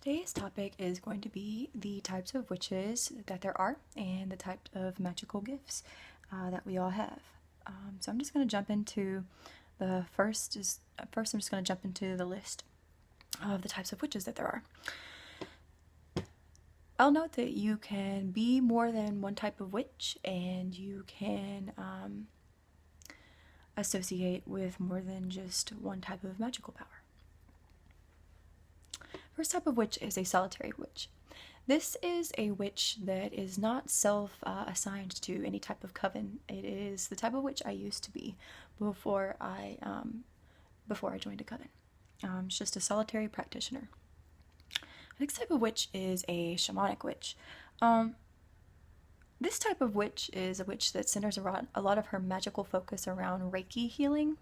Today's topic is going to be the types of witches that there are and the type of magical gifts that we all have. So I'm just going to jump into the first. First, I'm just going to jump into the list of the types of witches that there are. I'll note that you can be more than one type of witch, and you can associate with more than just one type of magical power. First type of witch is a solitary witch. This is a witch that is not self-assigned to any type of coven. It is the type of witch I used to be before I joined a coven. It's just a solitary practitioner. The next type of witch is a shamanic witch. This type of witch is a witch that centers around a lot of her magical focus around Reiki healing,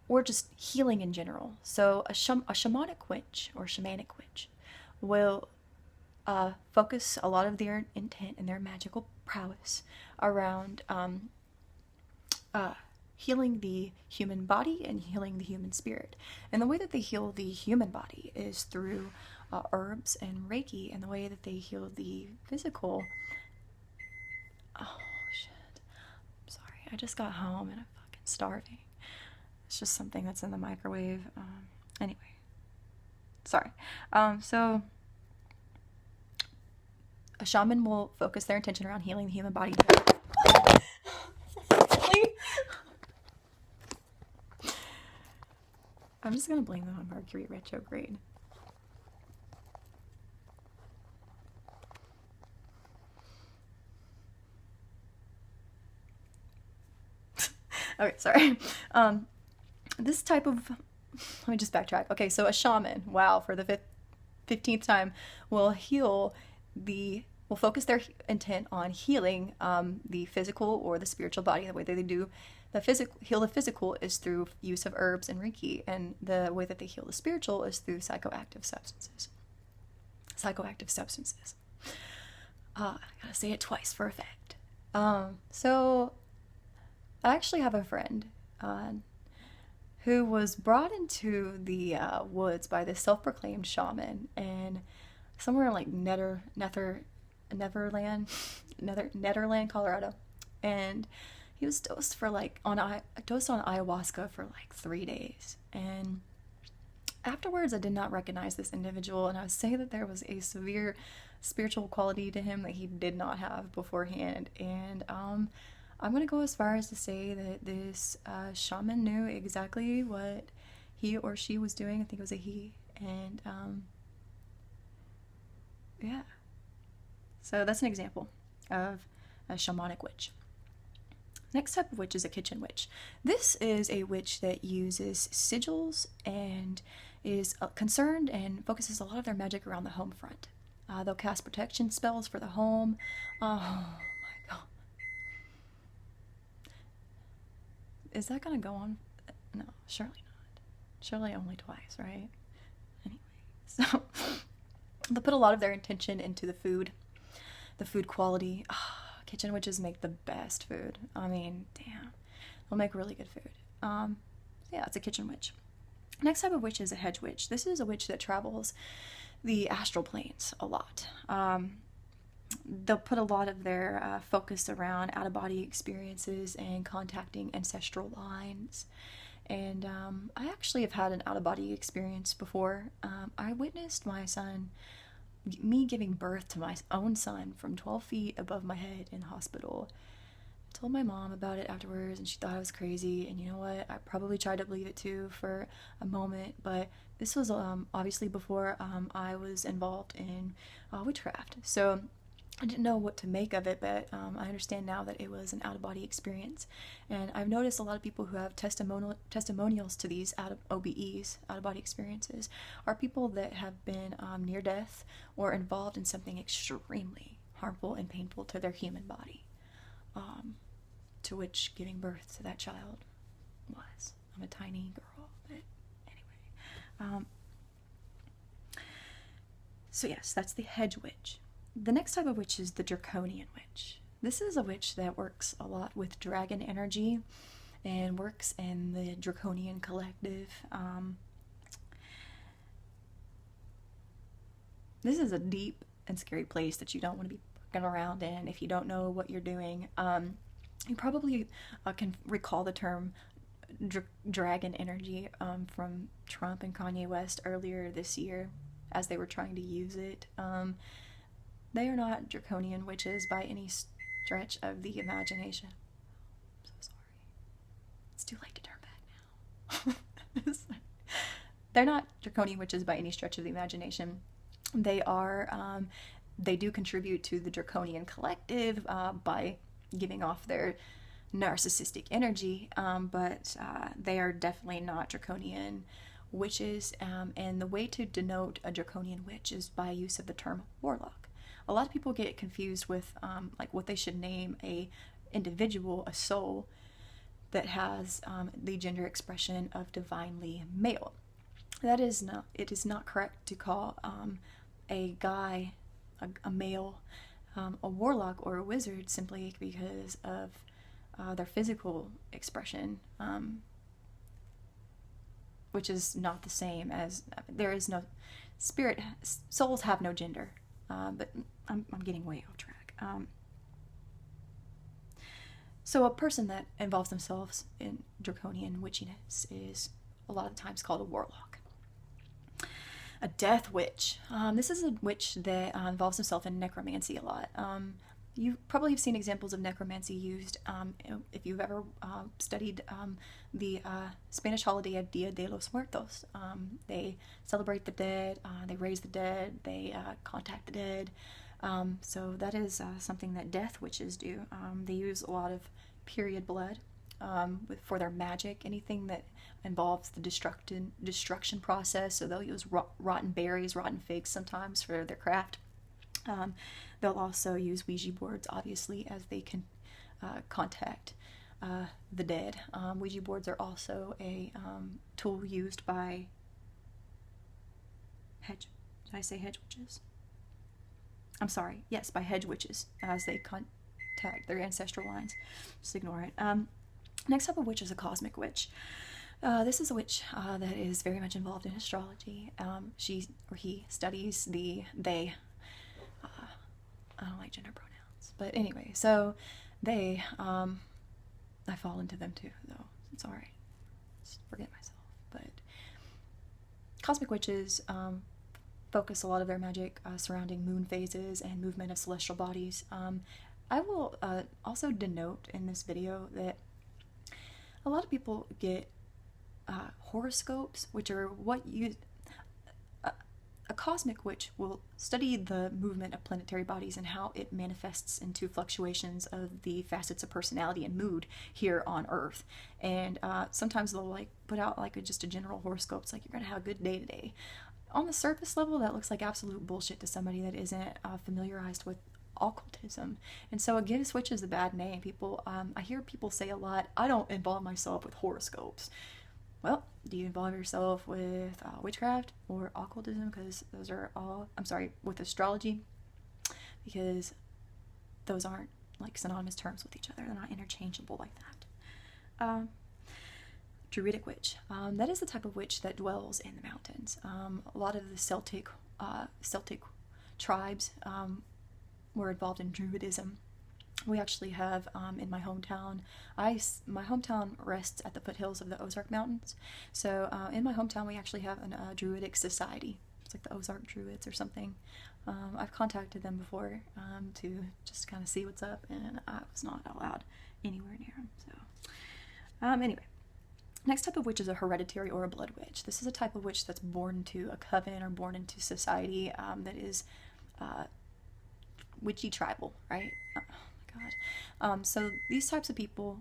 or just healing in general. So a shamanic witch or shamanic witch will focus a lot of their intent and their magical prowess around healing the human body and healing the human spirit. And the way that they heal the human body is through herbs and Reiki, and the way that they heal the physical. Oh shit! I'm sorry. I just got home and I'm fucking starving. It's just something that's in the microwave. Anyway, sorry. So a shaman will focus their intention around healing the human body. I'm just gonna blame them on Mercury retrograde. Okay, sorry. This type of, let me just backtrack. Okay, so a shaman, wow, for the 15th time, will focus their intent on healing the physical or the spiritual body. The way that they do heal the physical is through use of herbs and Reiki, and the way that they heal the spiritual is through psychoactive substances. I gotta say it twice for effect. So I actually have a friend who was brought into the woods by this self-proclaimed shaman, and somewhere in like Netherland, Colorado, and he was dosed on ayahuasca for like 3 days. And afterwards, I did not recognize this individual, and I would say that there was a severe spiritual quality to him that he did not have beforehand. And I'm going to go as far as to say that this shaman knew exactly what he or she was doing. I think it was a he. And yeah. So that's an example of a shamanic witch. Next type of witch is a kitchen witch. This is a witch that uses sigils and is concerned and focuses a lot of their magic around the home front. They'll cast protection spells for the home. Oh my god. Is that gonna go on? No, surely not. Surely only twice, right? Anyway, so they'll put a lot of their intention into the food quality. Kitchen witches make the best food. I mean, damn. They'll make really good food. Yeah, it's a kitchen witch. Next type of witch is a hedge witch. This is a witch that travels the astral planes a lot. They'll put a lot of their focus around out-of-body experiences and contacting ancestral lines. And I actually have had an out-of-body experience before. I witnessed me giving birth to my own son from 12 feet above my head in the hospital. I told my mom about it afterwards, and she thought I was crazy. And you know what? I probably tried to believe it too for a moment, but this was obviously before I was involved in witchcraft. So I didn't know what to make of it, but I understand now that it was an out-of-body experience. And I've noticed a lot of people who have testimonials to these OBEs, out-of-body experiences, are people that have been near death or involved in something extremely harmful and painful to their human body, to which giving birth to that child was. I'm a tiny girl, but anyway. So yes, that's the hedge witch. The next type of witch is the draconian witch. This is a witch that works a lot with dragon energy and works in the draconian collective. this is a deep and scary place that you don't want to be fucking around in if you don't know what you're doing. You probably can recall the term dragon energy from Trump and Kanye West earlier this year as they were trying to use it. They are not draconian witches by any stretch of the imagination. I'm so sorry. It's too late to turn back now. They're not draconian witches by any stretch of the imagination. They are, they do contribute to the draconian collective by giving off their narcissistic energy, but they are definitely not draconian witches. And the way to denote a draconian witch is by use of the term warlock. A lot of people get confused with like what they should name a individual, a soul that has the gender expression of divinely male. That is not, it is not correct to call a guy, a male, a warlock or a wizard simply because of their physical expression, which is not the same as, there is no spirit, souls have no gender, but I'm getting way off track. So a person that involves themselves in draconian witchiness is a lot of times called a warlock. A death witch. This is a witch that involves herself in necromancy a lot. You probably have seen examples of necromancy used if you've ever studied the Spanish holiday of Dia de los Muertos. They celebrate the dead, they raise the dead, they contact the dead. So that is something that death witches do. They use a lot of period blood for their magic, anything that involves the destruction process. So they'll use rotten berries, rotten figs sometimes for their craft. They'll also use Ouija boards, obviously, as they can contact the dead. Ouija boards are also a tool used by hedge witches? I'm sorry, yes, by hedge witches as they contact their ancestral lines. Just ignore it. Next type of witch is a cosmic witch. This is a witch that is very much involved in astrology. She or he studies they. I don't like gender pronouns, but anyway, so they, I fall into them too, though. It's alright. Just forget myself. But cosmic witches focus a lot of their magic surrounding moon phases and movement of celestial bodies. I will also denote in this video that a lot of people get horoscopes, which are what you... A cosmic witch will study the movement of planetary bodies and how it manifests into fluctuations of the facets of personality and mood here on Earth. And sometimes they'll like put out like just a general horoscope. It's like, you're gonna have a good day today. On the surface level, that looks like absolute bullshit to somebody that isn't familiarized with occultism. And so it gives witches a bad name. People, I hear people say a lot, I don't involve myself with horoscopes. Well, do you involve yourself with witchcraft or occultism? Because those are all, I'm sorry, with astrology, because those aren't like synonymous terms with each other. They're not interchangeable like that. Druidic witch. That is the type of witch that dwells in the mountains. A lot of the Celtic tribes were involved in Druidism. We actually have in my hometown, my hometown rests at the foothills of the Ozark Mountains. So in my hometown, we actually have a Druidic society. It's like the Ozark Druids or something. I've contacted them before to just kind of see what's up, and I was not allowed anywhere near them. So anyway, next type of witch is a hereditary or a blood witch. This is a type of witch that's born into a coven or born into society that is witchy tribal, right? God. So these types of people,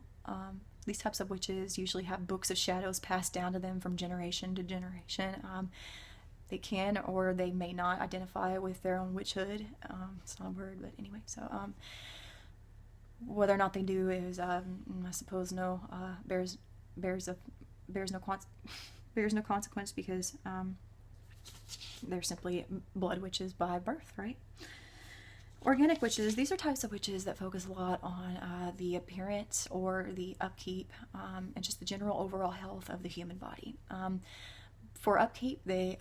these types of witches usually have books of shadows passed down to them from generation to generation. They can or they may not identify with their own witchhood. It's not a word, but anyway. So whether or not they do is, I suppose, bears no consequence because they're simply blood witches by birth, right? Organic witches, these are types of witches that focus a lot on the appearance or the upkeep and just the general overall health of the human body. For upkeep, they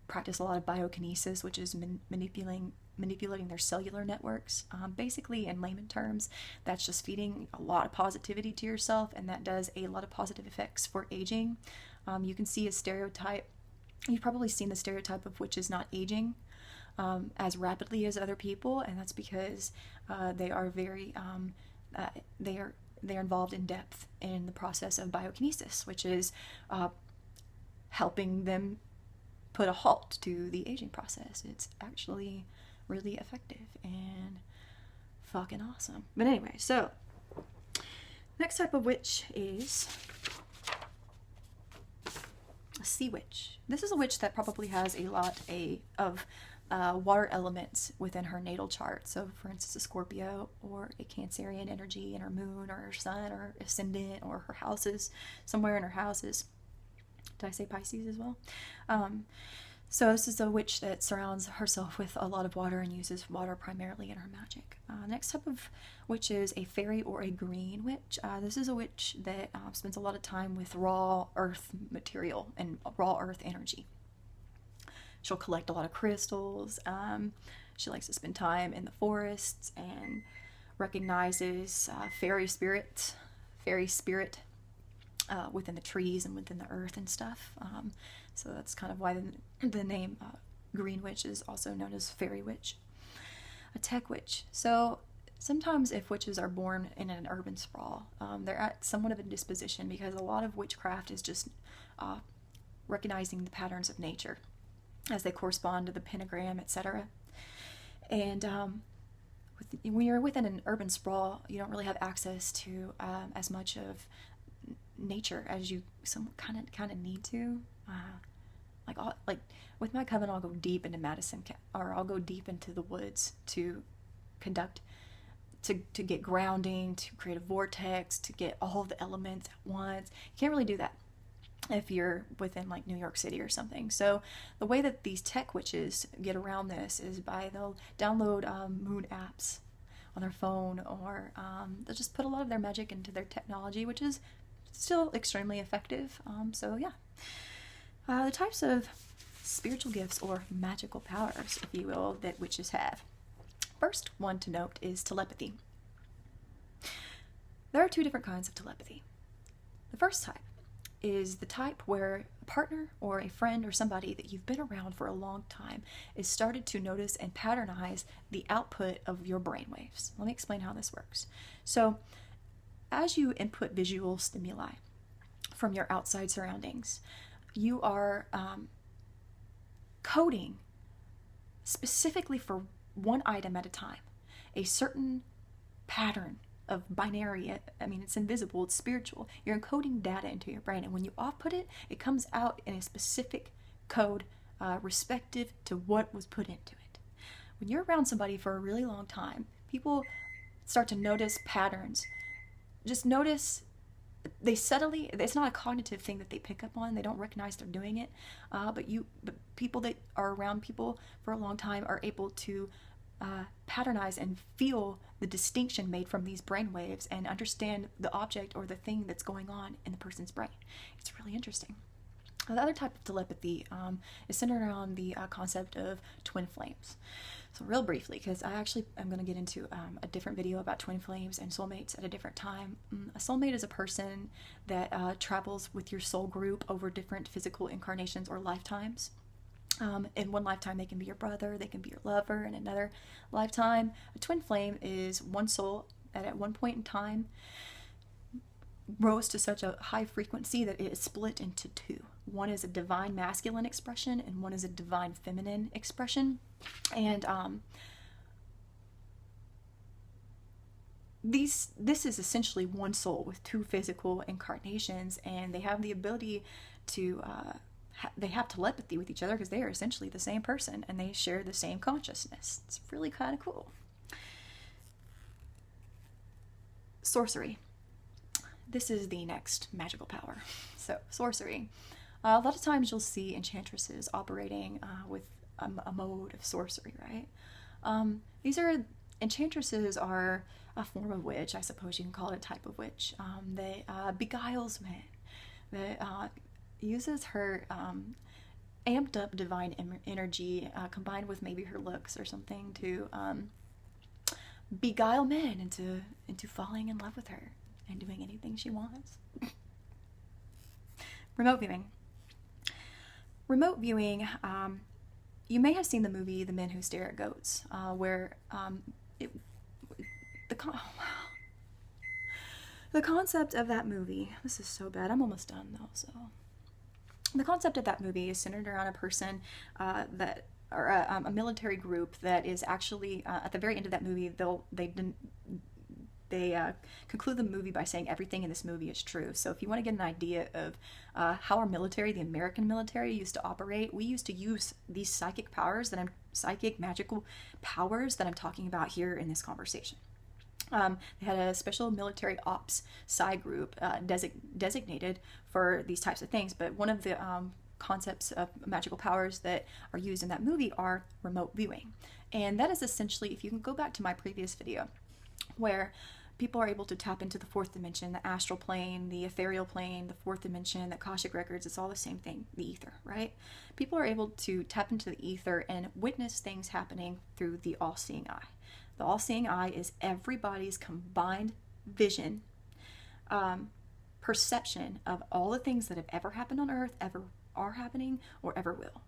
practice a lot of biokinesis, which is manipulating their cellular networks. Basically, in layman terms, that's just feeding a lot of positivity to yourself, and that does a lot of positive effects for aging. You can see a stereotype. You've probably seen the stereotype of witches not aging as rapidly as other people, and that's because they are very they're involved in depth in the process of biokinesis, which is helping them put a halt to the aging process. It's actually really effective and fucking awesome. But anyway, so next type of witch is a sea witch. This is a witch that probably has a lot of water elements within her natal chart. So, for instance, a Scorpio or a Cancerian energy in her moon or her sun or ascendant, or her houses, somewhere in her houses. Did I say Pisces as well? So this is a witch that surrounds herself with a lot of water and uses water primarily in her magic. Next type of witch is a fairy or a green witch. This is a witch that spends a lot of time with raw earth material and raw earth energy. She'll collect a lot of crystals. She likes to spend time in the forests and recognizes fairy spirit within the trees and within the earth and stuff. So that's kind of why the name Green Witch is also known as Fairy Witch. A tech witch. So sometimes if witches are born in an urban sprawl, they're at somewhat of a disposition, because a lot of witchcraft is just recognizing the patterns of nature as they correspond to the pentagram, etc. And when you're within an urban sprawl, you don't really have access to as much of nature as you kind of need to. Like with my coven, I'll go deep into Madison, or I'll go deep into the woods to conduct, to get grounding, to create a vortex, to get all of the elements at once. You can't really do that if you're within like New York City or something. So the way that these tech witches get around this is they'll download moon apps on their phone, or they'll just put a lot of their magic into their technology, which is still extremely effective. So yeah. The types of spiritual gifts or magical powers, if you will, that witches have. First one to note is telepathy. There are two different kinds of telepathy. The first type is the type where a partner or a friend or somebody that you've been around for a long time is started to notice and patternize the output of your brainwaves. Let me explain how this works. So, as you input visual stimuli from your outside surroundings, you are coding specifically for one item at a time, a certain pattern of binary. It's invisible, it's spiritual. You're encoding data into your brain, and when you output it, it comes out in a specific code respective to what was put into it. When you're around somebody for a really long time, people start to notice patterns. Just notice. It's not a cognitive thing that they pick up on. They don't recognize they're doing it. But people that are around people for a long time are able to patternize and feel the distinction made from these brain waves and understand the object or the thing that's going on in the person's brain. It's really interesting. The other type of telepathy is centered around the concept of twin flames. So real briefly, because I actually am going to get into a different video about twin flames and soulmates at a different time. A soulmate is a person that travels with your soul group over different physical incarnations or lifetimes. In one lifetime, they can be your brother, they can be your lover. In another lifetime, a twin flame is one soul that at one point in time rose to such a high frequency that it is split into two. One is a divine masculine expression and one is a divine feminine expression. And this is essentially one soul with two physical incarnations, and they have the ability to they have telepathy with each other because they are essentially the same person and they share the same consciousness. It's really kind of cool. Sorcery. This is the next magical power. So, sorcery. A lot of times you'll see enchantresses operating with a mode of sorcery, right? Enchantresses are a form of witch, I suppose you can call it a type of witch. They beguiles men. That uses her amped up divine energy combined with maybe her looks or something to beguile men into falling in love with her and doing anything she wants. Remote viewing. Remote viewing, you may have seen the movie The Men Who Stare at Goats, where the concept of that movie, this is so bad, I'm almost done though, so. The concept of that movie is centered around a person or a military group that is actually, at the very end of that movie, they conclude the movie by saying everything in this movie is true. So if you want to get an idea of how our military, the American military, used to operate, we used to use these psychic magical powers that I'm talking about here in this conversation. They had a special military ops psi group designated for these types of things, but one of the concepts of magical powers that are used in that movie are remote viewing. And that is essentially, if you can go back to my previous video, where people are able to tap into the fourth dimension, the astral plane, the ethereal plane, the fourth dimension, the Akashic records, it's all the same thing, the ether, right? People are able to tap into the ether and witness things happening through the all-seeing eye. The all-seeing eye is everybody's combined vision, perception of all the things that have ever happened on Earth, ever are happening, or ever will.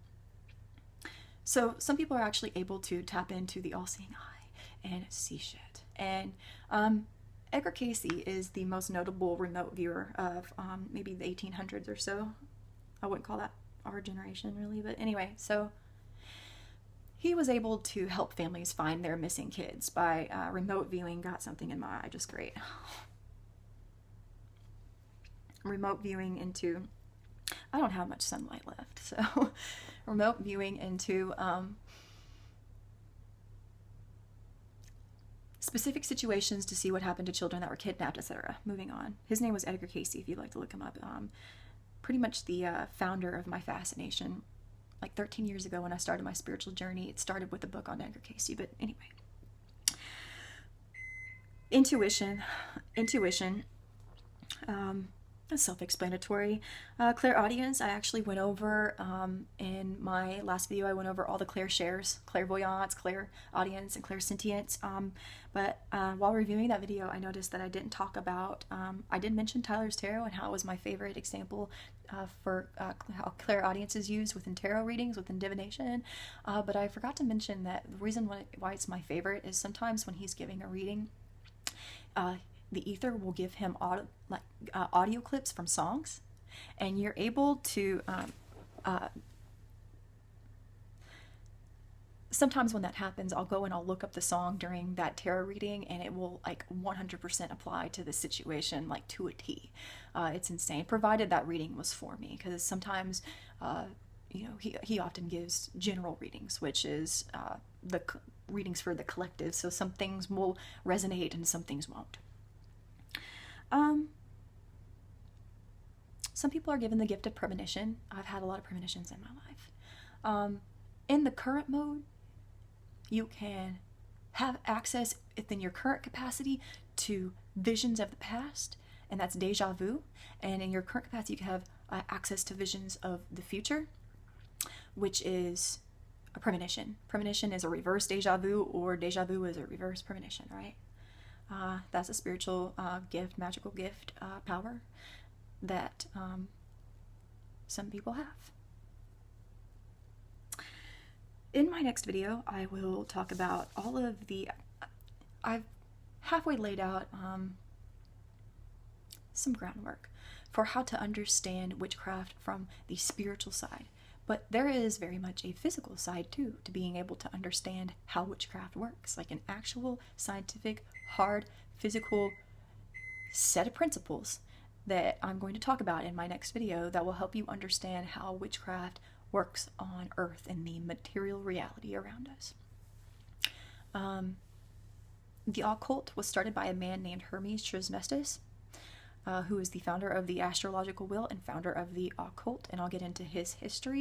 So some people are actually able to tap into the all-seeing eye and see shit. And Edgar Cayce is the most notable remote viewer of maybe the 1800s or so. I wouldn't call that our generation really, but anyway, so he was able to help families find their missing kids by remote viewing. Got something in my eye, just great. Remote viewing into, I don't have much sunlight left, so remote viewing into specific situations to see what happened to children that were kidnapped, etc. Moving on. His name was Edgar Cayce, if you'd like to look him up. Pretty much the founder of my fascination. Like 13 years ago when I started my spiritual journey, it started with a book on Edgar Cayce, but anyway. Intuition. That's self-explanatory. Clairaudience, I actually went over in my last video. I went over all the clair shares, clairvoyance, clairaudience, and clairsentience. But while reviewing that video, I noticed that I didn't talk about, I did mention Tyler's Tarot and how it was my favorite example for how clairaudience is used within tarot readings, within divination. But I forgot to mention that the reason why it's my favorite is sometimes when he's giving a reading, the ether will give him audio clips from songs, and you're able to sometimes when that happens, I'll go and I'll look up the song during that tarot reading, and it will like 100% apply to the situation, like to a T. It's insane, provided that reading was for me, because sometimes you know, he often gives general readings, which is the readings for the collective, so some things will resonate and some things won't. Some people are given the gift of premonition. I've had a lot of premonitions in my life. In the current mode, you can have access within your current capacity to visions of the past, and that's deja vu. And in your current capacity, you can have access to visions of the future, which is a premonition. Premonition is a reverse deja vu, or deja vu is a reverse premonition, right? That's a spiritual gift, magical gift, power that some people have. In my next video, I will talk about all of the, I've halfway laid out some groundwork for how to understand witchcraft from the spiritual side. But there is very much a physical side too, to being able to understand how witchcraft works, like an actual scientific, hard, physical set of principles that I'm going to talk about in my next video that will help you understand how witchcraft works on Earth and the material reality around us. The occult was started by a man named Hermes Trismegistus, who is the founder of the astrological wheel and founder of the occult, and I'll get into his history